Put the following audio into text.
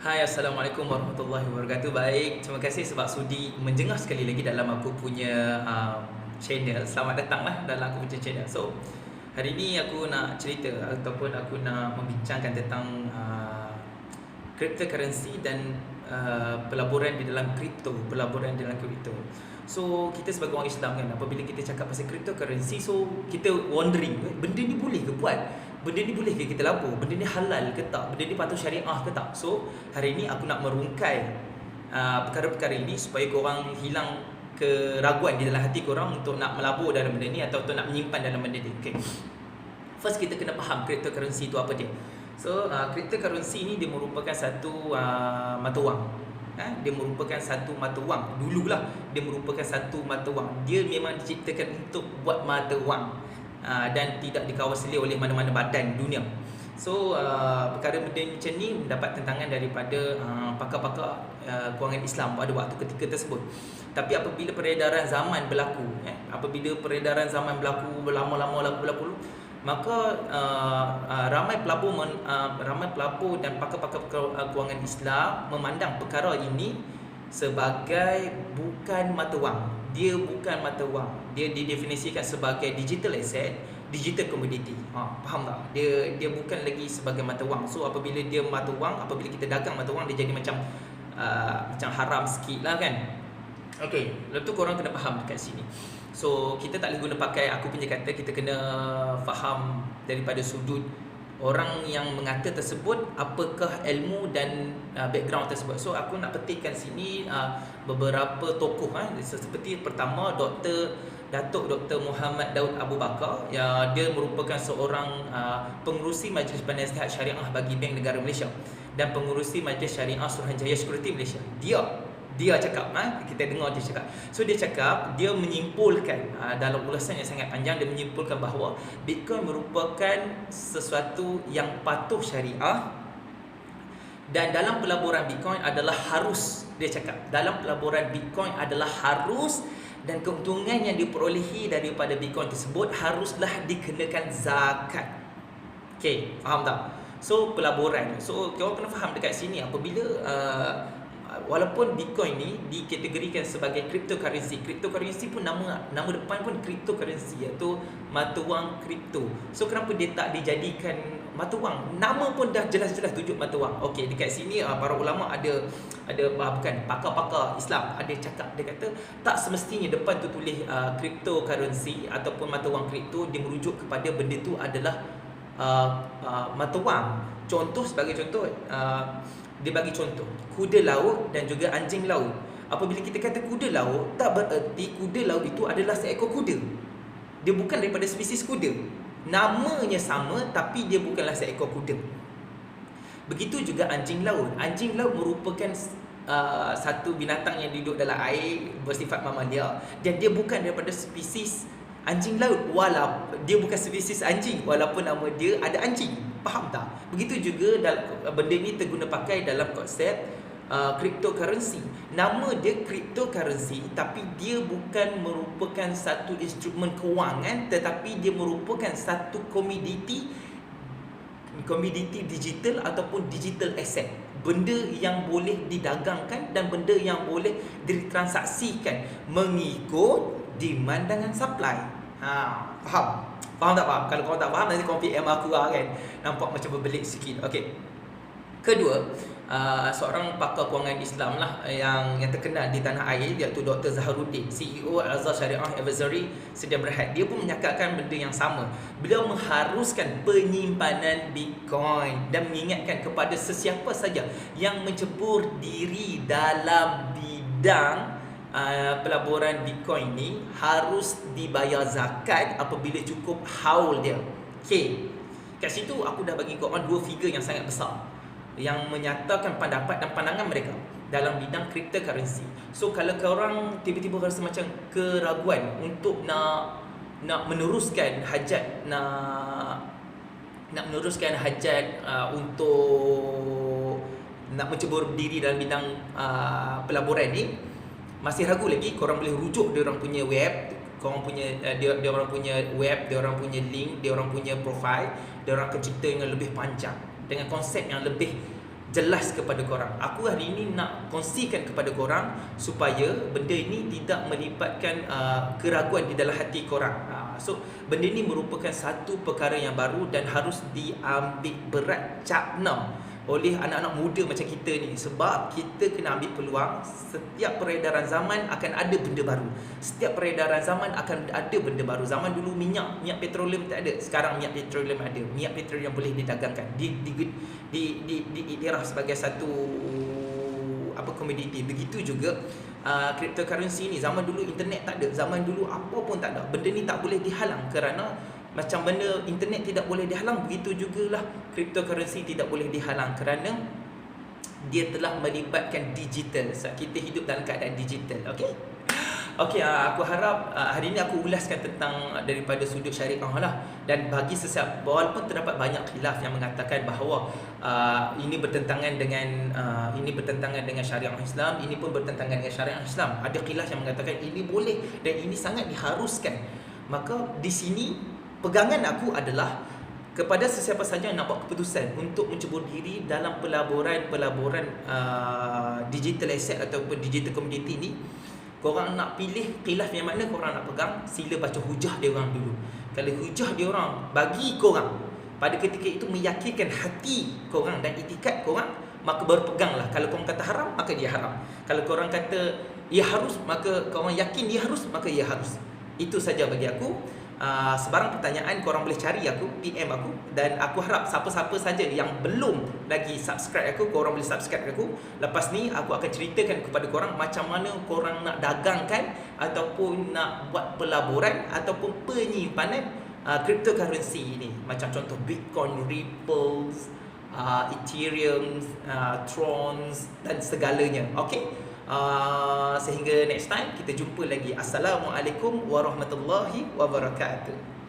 Hai, Assalamualaikum warahmatullahi wabarakatuh. Baik, terima kasih sebab sudi menjengah sekali lagi dalam aku punya channel. Selamat datang lah dalam aku punya channel. So, hari ni aku nak cerita ataupun aku nak membincangkan tentang cryptocurrency dan pelaburan di dalam kripto. So, kita sebagai orang Islam kan, apabila kita cakap pasal cryptocurrency, so kita wondering, benda ni boleh ke buat? Benda ni boleh ke kita labur? Benda ni halal ke tak? Benda ni patut syariah ke tak? So, hari ni aku nak merungkai perkara-perkara ini supaya korang hilang keraguan di dalam hati korang untuk nak melabur dalam benda ni atau untuk nak menyimpan dalam benda ni. Okay. First, kita kena faham cryptocurrency itu apa dia. So, cryptocurrency ni dia merupakan satu mata wang. Dia merupakan satu mata wang. Dululah dia merupakan satu mata wang. Dia memang diciptakan untuk buat mata wang dan tidak dikawasi oleh mana-mana badan dunia. So, perkara benda macam ni mendapat tentangan daripada pakar-pakar kewangan Islam pada waktu ketika tersebut. Tapi apabila peredaran zaman berlaku, berlama-lama berlaku, maka ramai pelabur dan pakar-pakar kewangan Islam memandang perkara ini sebagai bukan mata wang. Dia bukan mata wang. Dia didefinisikan sebagai digital asset, digital commodity. Faham tak? Dia bukan lagi sebagai mata wang. So apabila dia mata wang, apabila kita dagang mata wang, dia jadi macam haram sikit lah kan. Okay, lepas tu korang kena faham dekat sini. So kita tak boleh guna pakai aku punya kata, kita kena faham daripada sudut orang yang mengata tersebut, apakah ilmu dan background tersebut. So aku nak petikkan sini beberapa tokoh seperti pertama Datuk Dr. Muhammad Daud Abu Bakar, dia merupakan seorang pengerusi Majlis Penasihat Syariah bagi Bank Negara Malaysia dan pengerusi Majlis Syariah Suruhanjaya Security Malaysia. Dia cakap, kita dengar dia cakap. So dia cakap, dia menyimpulkan dalam ulasan yang sangat panjang, dia menyimpulkan bahawa Bitcoin merupakan sesuatu yang patuh syariah dan dalam pelaburan Bitcoin adalah harus. Dia cakap, dalam pelaburan Bitcoin adalah harus dan keuntungan yang diperolehi daripada Bitcoin tersebut haruslah dikenakan zakat. Okay, faham tak? So pelaburan. So korang kena faham dekat sini apabila walaupun Bitcoin ni dikategorikan sebagai cryptocurrency pun nama depan pun cryptocurrency, iaitu mata wang kripto. So kenapa dia tak dijadikan mata wang? Nama pun dah jelas-jelas tunjuk mata wang. Okey, dekat sini para ulama ada bukan pakar-pakar Islam ada cakap, dia kata tak semestinya depan tu tulis cryptocurrency ataupun mata wang kripto, dia merujuk kepada benda tu adalah mata wang. Sebagai contoh, dia bagi contoh kuda laut dan juga anjing laut. Apabila kita kata kuda laut, tak bererti kuda laut itu adalah seekor kuda. Dia bukan daripada spesies kuda. Namanya sama tapi dia bukanlah seekor kuda. Begitu juga anjing laut. Anjing laut merupakan satu binatang yang duduk dalam air, bersifat mamalia, dan dia bukan daripada spesies anjing laut, walaupun dia bukan spesies anjing walaupun nama dia ada anjing. Faham tak? Begitu juga benda ni terguna pakai dalam konsep cryptocurrency. Nama dia cryptocurrency tapi dia bukan merupakan satu instrumen kewangan, tetapi dia merupakan satu komoditi digital ataupun digital asset. Benda yang boleh didagangkan dan benda yang boleh ditransaksikan mengikut demand dengan supply. Faham? Faham tak faham? Kalau korang tak faham, nanti korang PM aku kan. Nampak macam berbelit sikit. Okey. Kedua, seorang pakar kewangan Islam lah yang terkenal di tanah air, iaitu Dr. Zaharuddin, CEO Al-Azhar Syariah Advisory Sedia Berhad. Dia pun menyatakan benda yang sama. Beliau mengharuskan penyimpanan Bitcoin dan mengingatkan kepada sesiapa saja yang mencebur diri dalam bidang pelaburan Bitcoin ni harus dibayar zakat apabila cukup haul dia. Okay, kat situ aku dah bagi korang dua figure yang sangat besar yang menyatakan pendapat dan pandangan mereka dalam bidang cryptocurrency. So kalau korang tiba-tiba rasa macam keraguan untuk nak meneruskan hajat untuk nak mencebur diri dalam bidang pelaburan ni, masih ragu lagi, korang boleh rujuk dia orang punya web, korang punya dia orang punya web, dia orang punya link, dia orang punya profile, dia orang akan cerita dengan lebih panjang dengan konsep yang lebih jelas kepada korang. Aku hari ini nak kongsikan kepada korang supaya benda ini tidak melibatkan keraguan di dalam hati korang. So benda ini merupakan satu perkara yang baru dan harus diambil berat capna oleh anak-anak muda macam kita ni, sebab kita kena ambil peluang. Setiap peredaran zaman akan ada benda baru. Setiap peredaran zaman akan ada benda baru. Zaman dulu minyak petroleum tak ada, sekarang minyak petroleum ada. Minyak petroleum boleh didagangkan, diiktiraf sebagai satu komoditi. Begitu juga cryptocurrency ni. Zaman dulu internet tak ada, zaman dulu apa pun tak ada. Benda ni tak boleh dihalang, kerana macam benda internet tidak boleh dihalang, begitu jugalah cryptocurrency tidak boleh dihalang, kerana dia telah melibatkan digital. So, kita hidup dalam keadaan digital. Okey, aku harap hari ini aku ulaskan tentang daripada sudut syariah lah. Dan bagi sesiapa, walaupun terdapat banyak khilaf yang mengatakan bahawa ini bertentangan dengan syariah Islam, ini pun bertentangan dengan syariah Islam. Ada khilaf yang mengatakan ini boleh dan ini sangat diharuskan. Maka di sini pegangan aku adalah kepada sesiapa saja yang nak buat keputusan untuk mencebur diri dalam pelaburan digital asset ataupun digital commodity ni, korang nak pilih khilaf yang mana korang nak pegang, sila baca hujah dia orang dulu. Kalau hujah dia orang bagi korang pada ketika itu meyakinkan hati korang dan itikad korang, maka baru peganglah. Kalau korang kata haram, maka dia haram. Kalau korang kata ia harus, maka korang yakin dia harus, maka ia harus. Itu saja bagi aku. Sebarang pertanyaan korang boleh cari aku, PM aku, dan aku harap siapa-siapa saja yang belum lagi subscribe aku, korang boleh subscribe aku. Lepas ni aku akan ceritakan kepada korang macam mana korang nak dagangkan ataupun nak buat pelaburan ataupun penyimpanan cryptocurrency ini. Macam contoh Bitcoin, Ripples, Ethereum, Trons dan segalanya. Sehingga next time kita jumpa lagi. Assalamualaikum warahmatullahi wabarakatuh.